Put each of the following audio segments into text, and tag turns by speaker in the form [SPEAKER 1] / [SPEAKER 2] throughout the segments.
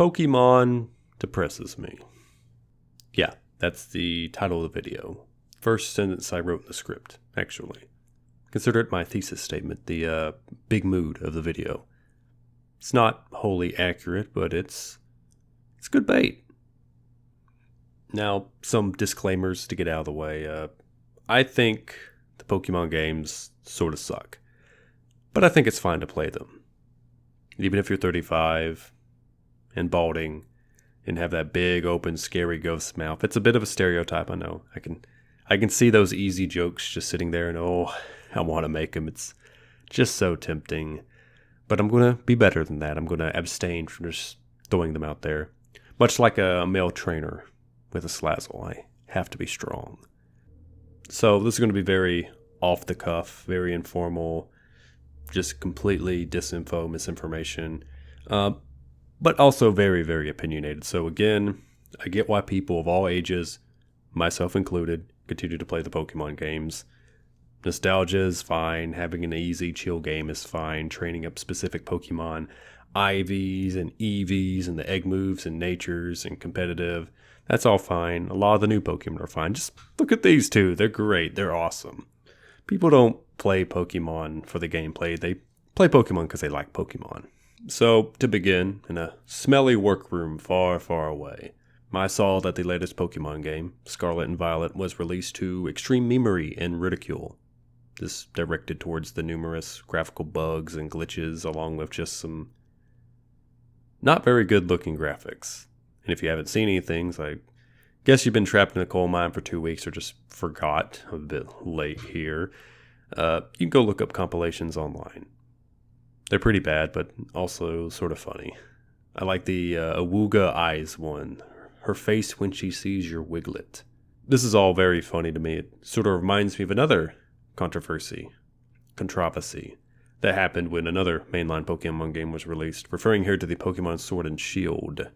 [SPEAKER 1] Pokemon depresses me. Yeah, that's the title of the video. First sentence I wrote in the script, actually. Consider it my thesis statement, the big mood of the video. It's not wholly accurate, but it's good bait. Now, some disclaimers to get out of the way. I think the Pokemon games sort of suck, but I think it's fine to play them. Even if you're 35 and balding and have that big, open, scary ghost mouth. It's a bit of a stereotype, I know. I can see those easy jokes just sitting there and I want to make them. It's just so tempting. But I'm going to be better than that. I'm going to abstain from just throwing them out there. Much like a male trainer with a Slazzle, I have to be strong. So this is going to be very off the cuff, very informal, just completely disinfo, misinformation, but also very, very opinionated. So again, I get why people of all ages, myself included, continue to play the Pokemon games. Nostalgia is fine. Having an easy, chill game is fine. Training up specific Pokemon, IVs and EVs and the egg moves and natures and competitive, that's all fine. A lot of the new Pokemon are fine. Just look at these two. They're great. They're awesome. People don't play Pokemon for the gameplay. They play Pokemon because they like Pokemon. So, to begin, in a smelly workroom far, far away, I saw that the latest Pokemon game, Scarlet and Violet, was released to extreme memery and ridicule. This directed towards the numerous graphical bugs and glitches, along with just some not very good looking graphics. And if you haven't seen any things, I guess you've been trapped in a coal mine for 2 weeks or just forgot. I'm a bit late here. You can go look up compilations online. They're pretty bad, but also sort of funny. I like the Awooga Eyes one. Her face when she sees your Wiglet. This is all very funny to me. It sort of reminds me of another controversy that happened when another mainline Pokemon game was released, referring here to the Pokemon Sword and Shield.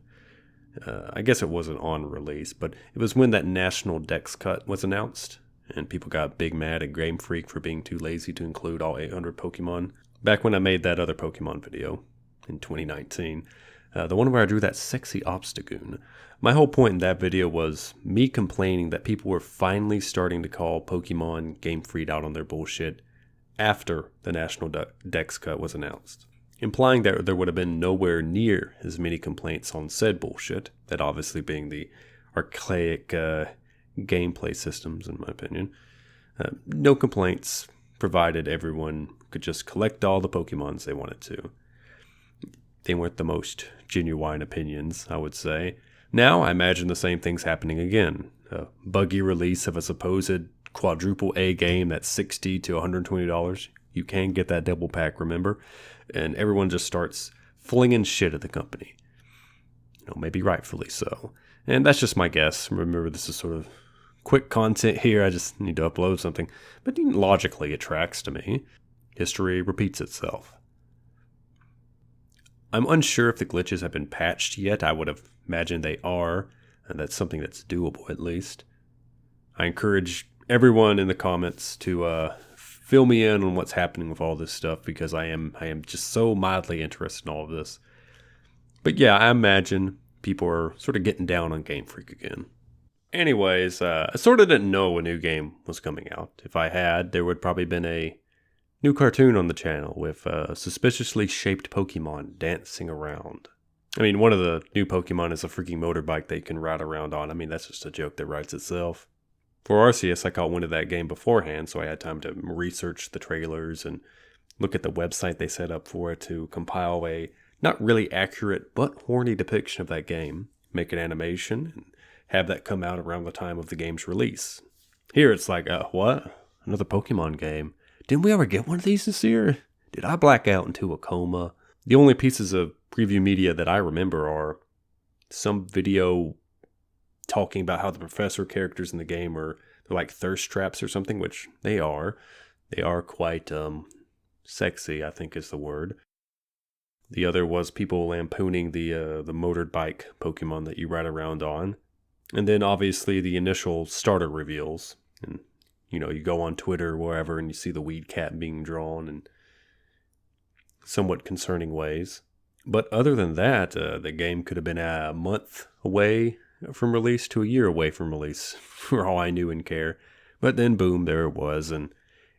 [SPEAKER 1] I guess it wasn't on release, but it was when that national Dex cut was announced, and people got big mad at Game Freak for being too lazy to include all 800 Pokemon. Back when I made that other Pokemon video in 2019, the one where I drew that sexy Obstagoon. My whole point in that video was me complaining that people were finally starting to call Pokemon Game Freak out on their bullshit after the national Dex cut was announced, implying that there would have been nowhere near as many complaints on said bullshit, that obviously being the archaic gameplay systems, in my opinion. No complaints, provided everyone could just collect all the Pokemons they wanted to. They weren't the most genuine opinions, I would say. Now, I imagine the same thing's happening again. A buggy release of a supposed quadruple A game that's $60 to $120. You can get that double pack, remember? And everyone just starts flinging shit at the company. Maybe rightfully so. And that's just my guess. Remember, this is sort of quick content here. I just need to upload something. But logically, it tracks to me. History repeats itself. I'm unsure if the glitches have been patched yet. I would have imagined they are. And that's something that's doable, at least. I encourage everyone in the comments to fill me in on what's happening with all this stuff, because I am just so mildly interested in all of this. But yeah, I imagine people are sort of getting down on Game Freak again. Anyways, I sort of didn't know a new game was coming out. If I had, there would probably been a new cartoon on the channel with suspiciously shaped Pokemon dancing around. I mean, one of the new Pokemon is a freaking motorbike that you can ride around on. I mean, that's just a joke that writes itself. For Arceus, I caught wind of that game beforehand, so I had time to research the trailers and look at the website they set up for it to compile a not really accurate but horny depiction of that game, make an animation, and have that come out around the time of the game's release. Here it's like, what? Another Pokemon game? Didn't we ever get one of these this year? Did I black out into a coma? The only pieces of preview media that I remember are some video talking about how the professor characters in the game are like thirst traps or something, which they are. They are quite sexy, I think is the word. The other was people lampooning the motorbike Pokemon that you ride around on. And then obviously the initial starter reveals. And you go on Twitter or wherever and you see the weed cat being drawn in somewhat concerning ways. But other than that, the game could have been a month away from release to a year away from release, for all I knew and care. But then, boom, there it was, and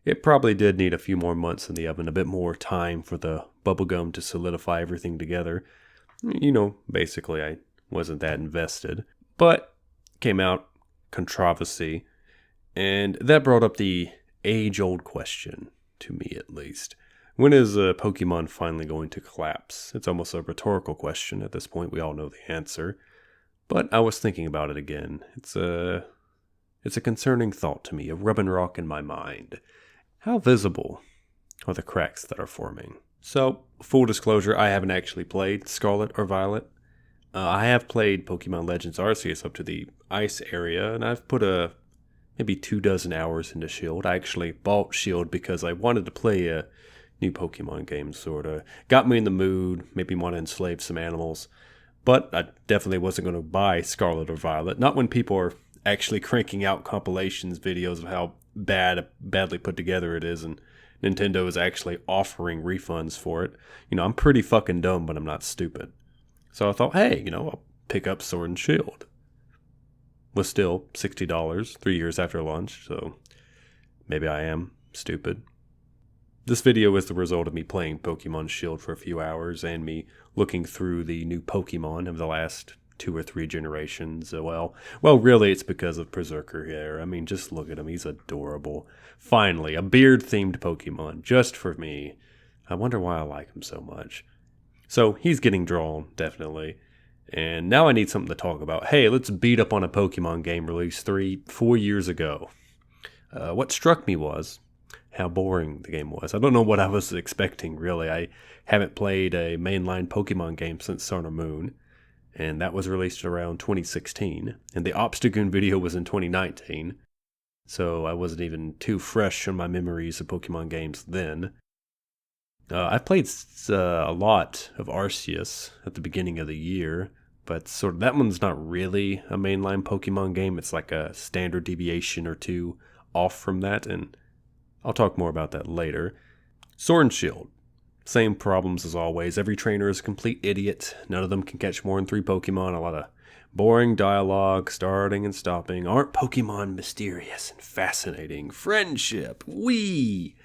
[SPEAKER 1] it probably did need a few more months in the oven, a bit more time for the bubblegum to solidify everything together. Basically, I wasn't that invested. But came out, controversy, and that brought up the age-old question, to me at least. When is Pokemon finally going to collapse? It's almost a rhetorical question. At this point, we all know the answer. But I was thinking about it again. It's a concerning thought to me, a rubbing rock in my mind. How visible are the cracks that are forming? So, full disclosure, I haven't actually played Scarlet or Violet. I have played Pokemon Legends Arceus up to the ice area, and I've put maybe 24 hours into Shield. I actually bought Shield because I wanted to play a new Pokemon game, sort of. Got me in the mood, made me want to enslave some animals. But I definitely wasn't going to buy Scarlet or Violet. Not when people are actually cranking out compilations videos of how badly put together it is, and Nintendo is actually offering refunds for it. I'm pretty fucking dumb, but I'm not stupid. So I thought, hey, I'll pick up Sword and Shield. Was still $60 3 years after launch, so maybe I am stupid. This video is the result of me playing Pokemon Shield for a few hours and me looking through the new Pokemon of the last 2 or 3 generations. Well, really, it's because of Berserker here. I mean, just look at him. He's adorable. Finally, a beard-themed Pokemon, just for me. I wonder why I like him so much. So, he's getting drawn, definitely. And now I need something to talk about. Hey, let's beat up on a Pokemon game released 3-4 years ago. What struck me was how boring the game was. I don't know what I was expecting, really. I haven't played a mainline Pokemon game since Sun or Moon, and that was released around 2016, and the Obstagoon video was in 2019, so I wasn't even too fresh on my memories of Pokemon games then. I played a lot of Arceus at the beginning of the year, but that one's not really a mainline Pokemon game. It's like a standard deviation or two off from that, and I'll talk more about that later. Sword and Shield. Same problems as always. Every trainer is a complete idiot. None of them can catch more than 3 Pokemon. A lot of boring dialogue, starting and stopping. Aren't Pokemon mysterious and fascinating? Friendship. Wee!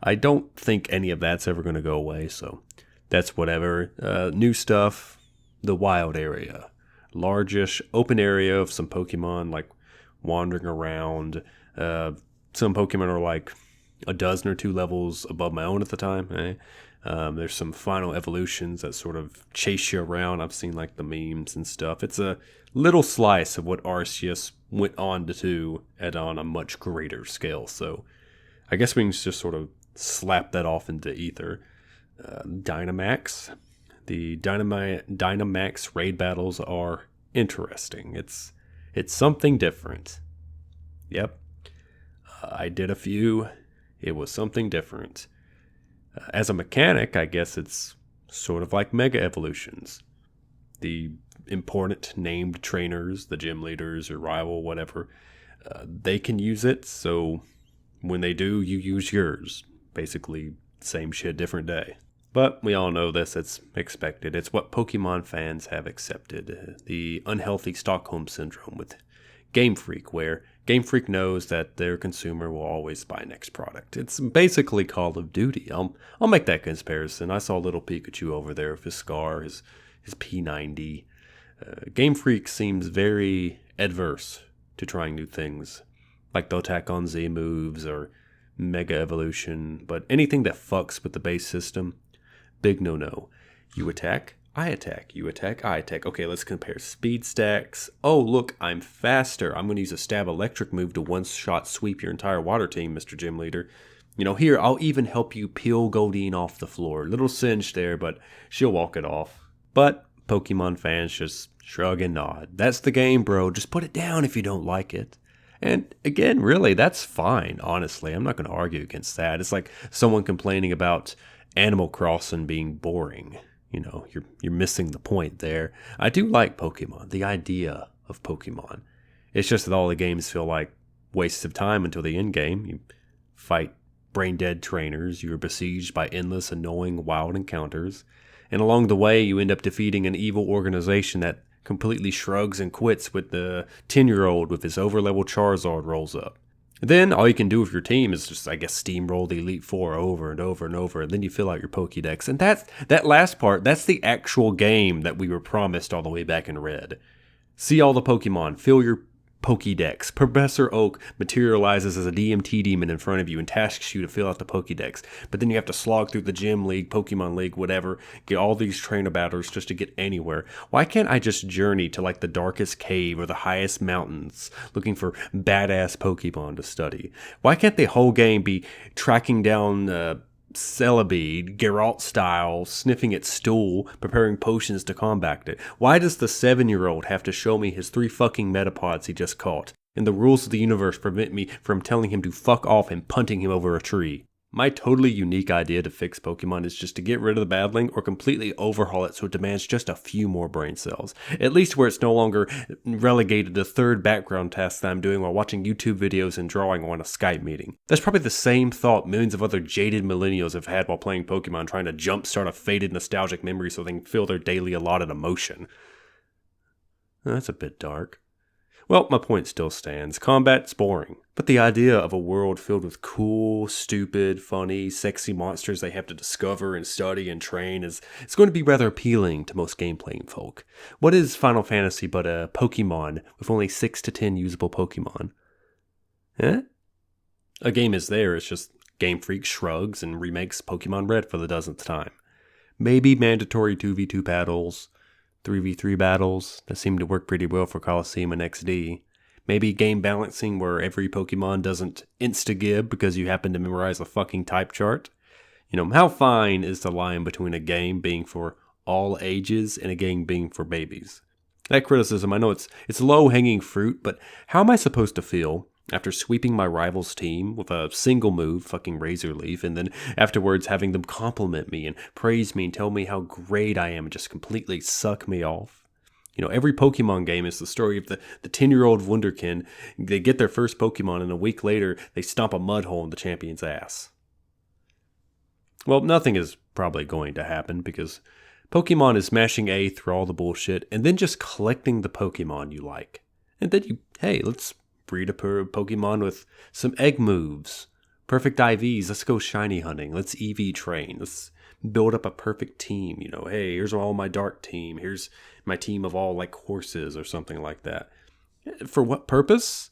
[SPEAKER 1] I don't think any of that's ever going to go away, so that's whatever. New stuff. The wild area. Largish open area of some Pokemon like wandering around. Some Pokemon are like a dozen or 2 levels above my own at the time. There's some final evolutions that sort of chase you around. I've seen like the memes and stuff. It's a little slice of what Arceus went on to do on a much greater scale. So I guess we can just sort of slap that off into ether. Dynamax. The Dynamax raid battles are interesting. It's something different. Yep. I did a few. It was something different. As a mechanic, I guess it's sort of like Mega Evolutions. The important named trainers, the gym leaders or rival, whatever, they can use it, so when they do, you use yours. Basically, same shit, different day. But we all know this, it's expected. It's what Pokemon fans have accepted. The unhealthy Stockholm Syndrome with Game Freak, where Game Freak knows that their consumer will always buy next product. It's basically Call of Duty. I'll make that comparison. I saw little Pikachu over there with his scar, his P90. Game Freak seems very adverse to trying new things, like the Attack on Z moves or Mega Evolution, but anything that fucks with the base system, big no-no. You attack, I attack. You attack, I attack. Okay, let's compare speed stacks. Oh, look, I'm faster. I'm going to use a stab electric move to one-shot sweep your entire water team, Mr. Gym Leader. Here, I'll even help you peel Goldeen off the floor. Little cinch there, but she'll walk it off. But Pokemon fans just shrug and nod. That's the game, bro. Just put it down if you don't like it. And again, really, that's fine, honestly. I'm not going to argue against that. It's like someone complaining about Animal Crossing being boring. You're missing the point there. I do like Pokemon, the idea of Pokemon. It's just that all the games feel like wastes of time until the end game. You fight brain-dead trainers. You're besieged by endless, annoying, wild encounters. And along the way, you end up defeating an evil organization that completely shrugs and quits with the 10-year-old with his overleveled Charizard rolls up. And then all you can do with your team is just, I guess, steamroll the Elite Four over and over and over, and then you fill out your Pokédex. And that last part, that's the actual game that we were promised all the way back in Red. See all the Pokemon, fill your Pokédex. Professor Oak materializes as a DMT demon in front of you and tasks you to fill out the Pokédex. But then you have to slog through the Gym League, Pokemon League, whatever, get all these trainer battles just to get anywhere. Why can't I just journey to like the darkest cave or the highest mountains looking for badass Pokemon to study? Why can't the whole game be tracking down Celebi, Geralt style, sniffing its stool, preparing potions to combat it? Why does the 7-year-old have to show me his 3 fucking Metapods he just caught? And the rules of the universe prevent me from telling him to fuck off and punting him over a tree. My totally unique idea to fix Pokemon is just to get rid of the battling or completely overhaul it so it demands just a few more brain cells. At least where it's no longer relegated to third background tasks that I'm doing while watching YouTube videos and drawing on a Skype meeting. That's probably the same thought millions of other jaded millennials have had while playing Pokemon, trying to jumpstart a faded nostalgic memory so they can feel their daily allotted emotion. That's a bit dark. Well, my point still stands. Combat's boring. But the idea of a world filled with cool, stupid, funny, sexy monsters they have to discover and study and train is going to be rather appealing to most game-playing folk. What is Final Fantasy but a Pokemon with only 6 to 10 usable Pokemon? Eh? A game is there, it's just Game Freak shrugs and remakes Pokemon Red for the dozenth time. Maybe mandatory 2v2 battles, 3v3 battles that seem to work pretty well for Coliseum and XD. Maybe game balancing where every Pokemon doesn't insta-gib because you happen to memorize a fucking type chart. You know, how fine is the line between a game being for all ages and a game being for babies? That criticism, I know it's low-hanging fruit, but how am I supposed to feel after sweeping my rival's team with a single move, fucking Razor Leaf, and then afterwards having them compliment me and praise me and tell me how great I am and just completely suck me off? You know, every Pokemon game is the story of the 10-year-old Wunderkind. They get their first Pokemon, and a week later, they stomp a mud hole in the champion's ass. Well, nothing is probably going to happen, because Pokemon is smashing A through all the bullshit, and then just collecting the Pokemon you like. And then let's breed a Pokemon with some egg moves, perfect IVs, let's go shiny hunting, let's EV train, let's build up a perfect team, you know, hey, here's all my dark team, here's my team of all like horses or something like that. For what purpose?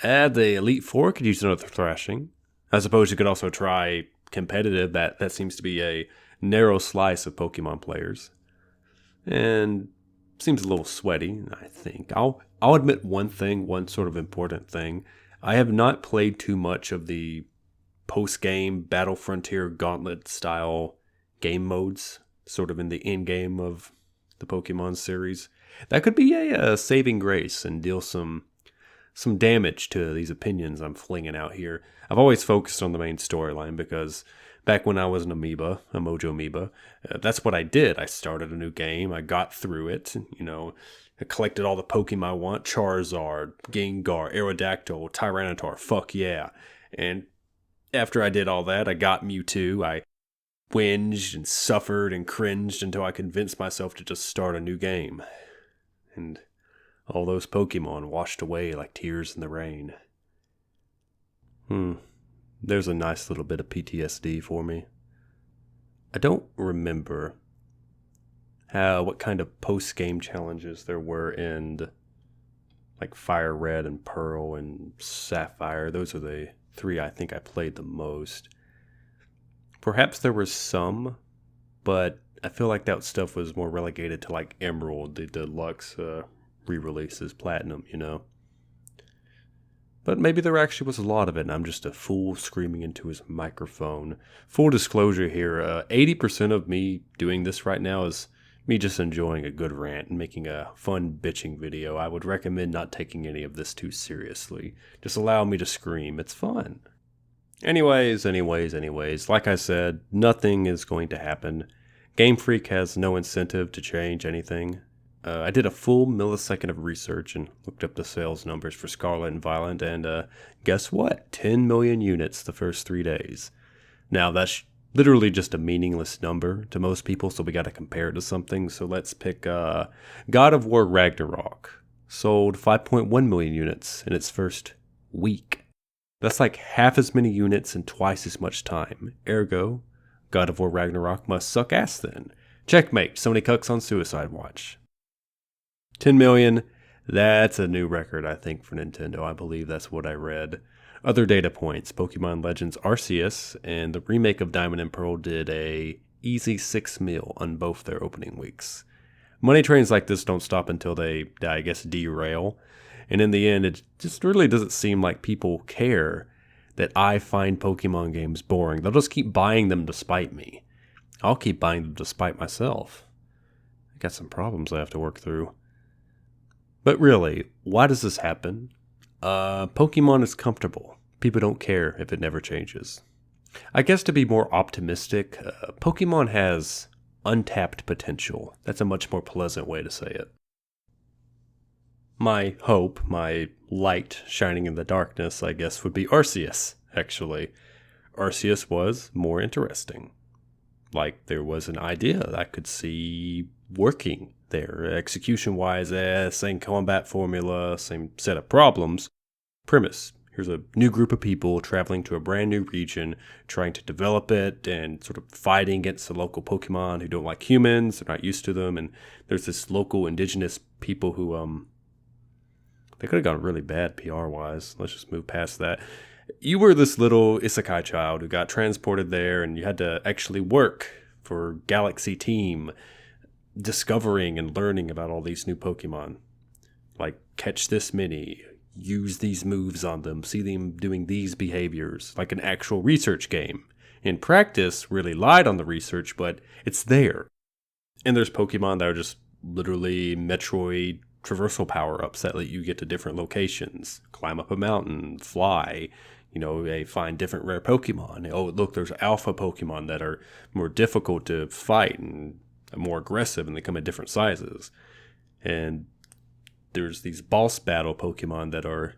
[SPEAKER 1] The Elite Four could use another thrashing. I suppose you could also try competitive, that seems to be a narrow slice of Pokemon players. And seems a little sweaty, I think. I'll admit one sort of important thing. I have not played too much of the post-game Battle Frontier Gauntlet style game modes, sort of in the end game of the Pokemon series. That could be a saving grace and deal some damage to these opinions I'm flinging out here. I've always focused on the main storyline because back when I was an amoeba, a Mojo amoeba, that's what I did. I started a new game, I got through it, you know, I collected all the Pokemon I want, Charizard, Gengar, Aerodactyl, Tyranitar, fuck yeah. And after I did all that, I got Mewtwo, I whinged and suffered and cringed until I convinced myself to just start a new game. And all those Pokemon washed away like tears in the rain. There's a nice little bit of PTSD for me. I don't remember what kind of post-game challenges there were in like Fire Red and Pearl and Sapphire. Those are the 3 I think I played the most. Perhaps there was some, but I feel like that stuff was more relegated to like Emerald, the deluxe re-releases, Platinum, you know. But maybe there actually was a lot of it, and I'm just a fool screaming into his microphone. Full disclosure here, 80% of me doing this right now is me just enjoying a good rant and making a fun bitching video. I would recommend not taking any of this too seriously. Just allow me to scream. It's fun. Anyways, like I said, nothing is going to happen. Game Freak has no incentive to change anything. I did a full millisecond of research and looked up the sales numbers for Scarlet and Violet, and guess what? 10 million units the first 3 days. Now, that's literally just a meaningless number to most people, so we got to compare it to something. So let's pick God of War Ragnarok. Sold 5.1 million units in its first week. That's like half as many units in twice as much time. Ergo, God of War Ragnarok must suck ass then. Checkmate, Sony cucks on Suicide Watch. 10 million, that's a new record, I think, for Nintendo. I believe that's what I read. Other data points, Pokemon Legends Arceus and the remake of Diamond and Pearl did a easy 6 mil on both their opening weeks. Money trains like this don't stop until they, I guess, derail. And in the end, it just really doesn't seem like people care that I find Pokemon games boring. They'll just keep buying them despite me. I'll keep buying them despite myself. I got some problems I have to work through. But really, why does this happen? Pokemon is comfortable. People don't care if it never changes. I guess to be more optimistic, Pokemon has untapped potential. That's a much more pleasant way to say it. My hope, my light shining in the darkness, I guess, would be Arceus, actually. Arceus was more interesting. Like, there was an idea that I could see working there. Execution-wise, same combat formula, same set of problems. Premise. Here's a new group of people traveling to a brand new region, trying to develop it and sort of fighting against the local Pokemon who don't like humans, they're not used to them, and there's this local indigenous people who, they could have gone really bad PR-wise. Let's just move past that. You were this little isekai child who got transported there, and you had to actually work for Galaxy Team, discovering and learning about all these new Pokemon. Like, catch this many, use these moves on them, see them doing these behaviors, like an actual research game. In practice, really lied on the research, but it's there. And there's Pokemon that are just literally Metroid traversal power-ups that let you get to different locations, climb up a mountain, fly, they find different rare Pokemon. Oh, look, there's alpha Pokemon that are more difficult to fight and more aggressive, and they come in different sizes. And there's these boss battle Pokemon that are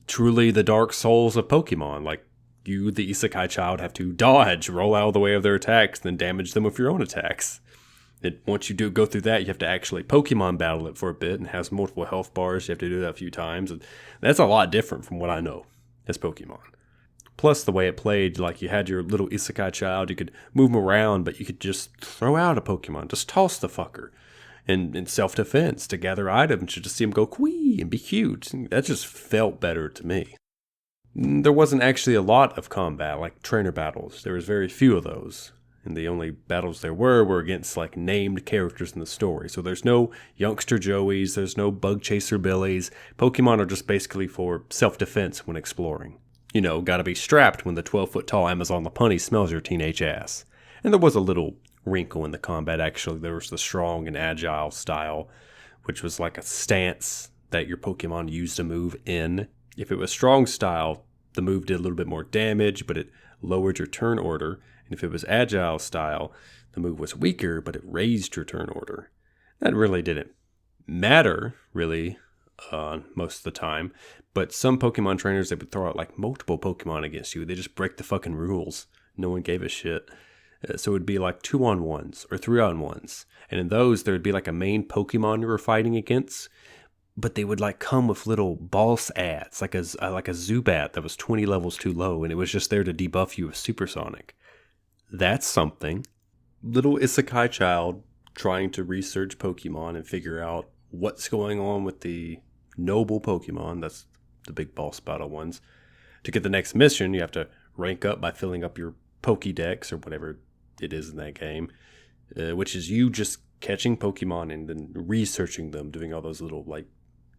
[SPEAKER 1] truly the Dark Souls of Pokemon. Like, you, the isekai child, have to dodge, roll out of the way of their attacks, then damage them with your own attacks. And once you go through that, you have to actually Pokemon battle it for a bit, and has multiple health bars. You have to do that a few times. And that's a lot different from what I know as Pokemon. Plus, the way it played, like, you had your little isekai child, you could move him around, but you could just throw out a Pokemon, just toss the fucker. And in self-defense, to gather items, to just see him go quee and be cute. That just felt better to me. There wasn't actually a lot of combat, like trainer battles. There was very few of those. And the only battles there were against, like, named characters in the story. So there's no youngster Joeys, there's no bug chaser Billies. Pokemon are just basically for self-defense when exploring. Gotta be strapped when the 12-foot-tall Amazon Lapunny smells your teenage ass. And there was a little wrinkle in the combat, actually. There was the strong and agile style, which was like a stance that your Pokemon used to move in. If it was strong style, the move did a little bit more damage, but it lowered your turn order. And if it was agile style, the move was weaker, but it raised your turn order. That really didn't matter, really, most of the time. But some Pokemon trainers, they would throw out like multiple Pokemon against you. They just break the fucking rules. No one gave a shit. So it would be like 2-on-1s or 3-on-1s. And in those, there would be like a main Pokemon you were fighting against. But they would like come with little boss ads, like a Zubat that was 20 levels too low. And it was just there to debuff you with Supersonic. That's something. Little isekai child trying to research Pokemon and figure out what's going on with the noble Pokemon. That's the big boss battle ones. To get the next mission, you have to rank up by filling up your Pokédex or whatever it is in that game, which is you just catching Pokemon and then researching them, doing all those little like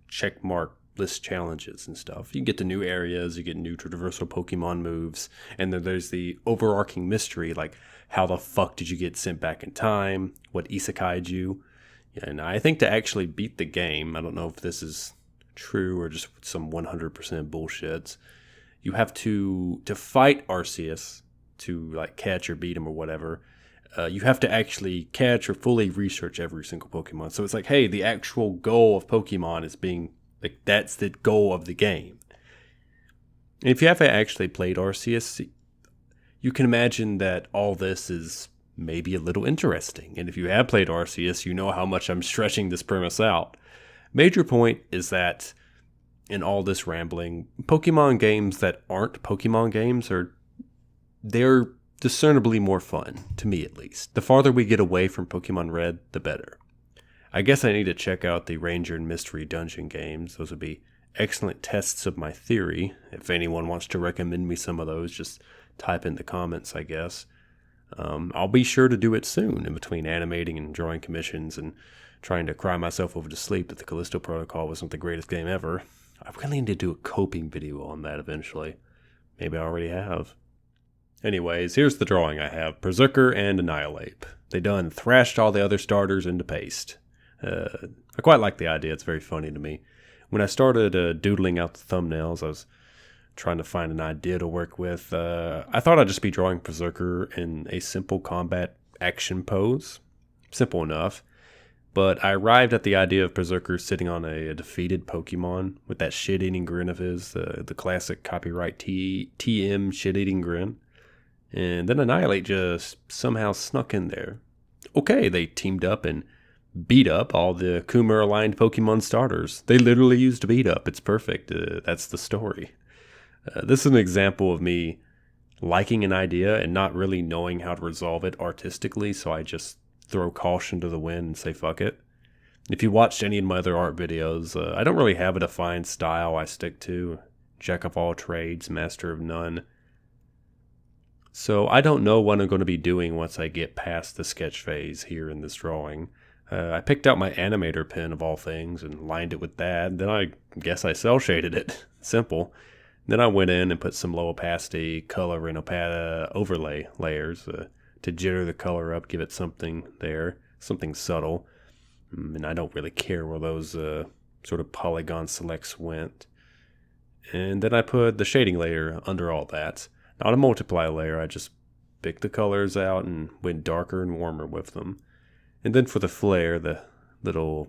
[SPEAKER 1] check mark list challenges and stuff. You get to new areas, you get new traversal Pokemon moves, and then there's the overarching mystery, like how the fuck did you get sent back in time? What isekai'd you? And I think to actually beat the game, I don't know if this is true or just some 100% bullshit, you have to fight Arceus, to like catch or beat him or whatever, you have to actually catch or fully research every single Pokemon. So it's like, hey, the actual goal of Pokemon is being, like, that's the goal of the game. And if you haven't actually played Arceus, you can imagine that all this is maybe a little interesting. And if you have played Arceus, you know how much I'm stretching this premise out. Major point is that in all this rambling, Pokemon games that aren't Pokemon games they're discernibly more fun, to me at least. The farther we get away from Pokemon Red, the better. I guess I need to check out the Ranger and Mystery Dungeon games. Those would be excellent tests of my theory. If anyone wants to recommend me some of those, just type in the comments, I guess. I'll be sure to do it soon, in between animating and drawing commissions and trying to cry myself over to sleep that the Callisto Protocol wasn't the greatest game ever. I really need to do a coping video on that eventually. Maybe I already have. Anyways, here's the drawing I have. Berserker and Annihilate. They done thrashed all the other starters into paste. I quite like the idea. It's very funny to me. When I started doodling out the thumbnails, I was trying to find an idea to work with. I thought I'd just be drawing Berserker in a simple combat action pose. Simple enough. But I arrived at the idea of Berserker sitting on a defeated Pokemon with that shit-eating grin of his, the classic copyright TM shit-eating grin. And then Annihilate just somehow snuck in there. Okay, they teamed up and beat up all the Kuma-aligned Pokemon starters. They literally used beat up. It's perfect. That's the story. This is an example of me liking an idea and not really knowing how to resolve it artistically, so I just throw caution to the wind and say fuck it. If you watched any of my other art videos, I don't really have a defined style I stick to. Jack of all trades, master of none. So I don't know what I'm going to be doing once I get past the sketch phase here in this drawing. I picked out my animator pen of all things and lined it with that. Then I guess I cel shaded it. Simple. Then I went in and put some low opacity color and overlay layers to jitter the color up, give it something there, something subtle. And I don't really care where those sort of polygon selects went. And then I put the shading layer under all that. Not a multiply layer, I just picked the colors out and went darker and warmer with them. And then for the flare, the little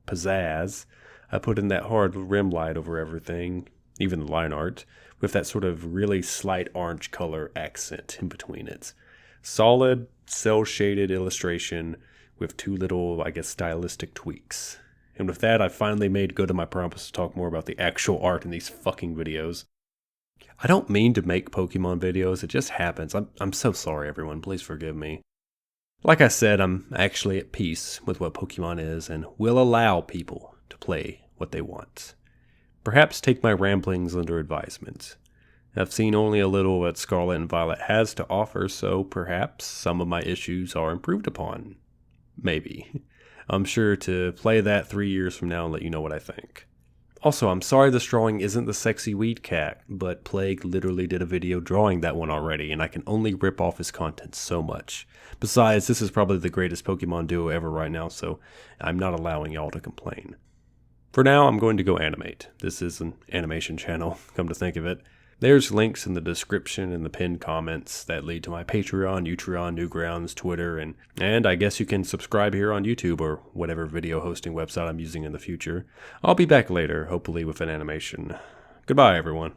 [SPEAKER 1] pizzazz, I put in that hard rim light over everything, even the line art, with that sort of really slight orange color accent in between it. Solid, cel-shaded illustration with two little, I guess, stylistic tweaks. And with that, I finally made good on my promise to talk more about the actual art in these fucking videos. I don't mean to make Pokemon videos, it just happens. I'm so sorry, everyone. Please forgive me. Like I said, I'm actually at peace with what Pokemon is and will allow people to play what they want. Perhaps take my ramblings under advisement. I've seen only a little what Scarlet and Violet has to offer, so perhaps some of my issues are improved upon. Maybe. I'm sure to play that 3 years from now and let you know what I think. Also, I'm sorry this drawing isn't the sexy weed cat, but Plague literally did a video drawing that one already, and I can only rip off his content so much. Besides, this is probably the greatest Pokemon duo ever right now, so I'm not allowing y'all to complain. For now, I'm going to go animate. This is an animation channel, come to think of it. There's links in the description and the pinned comments that lead to my Patreon, Utreon, Newgrounds, Twitter, and I guess you can subscribe here on YouTube or whatever video hosting website I'm using in the future. I'll be back later, hopefully with an animation. Goodbye, everyone.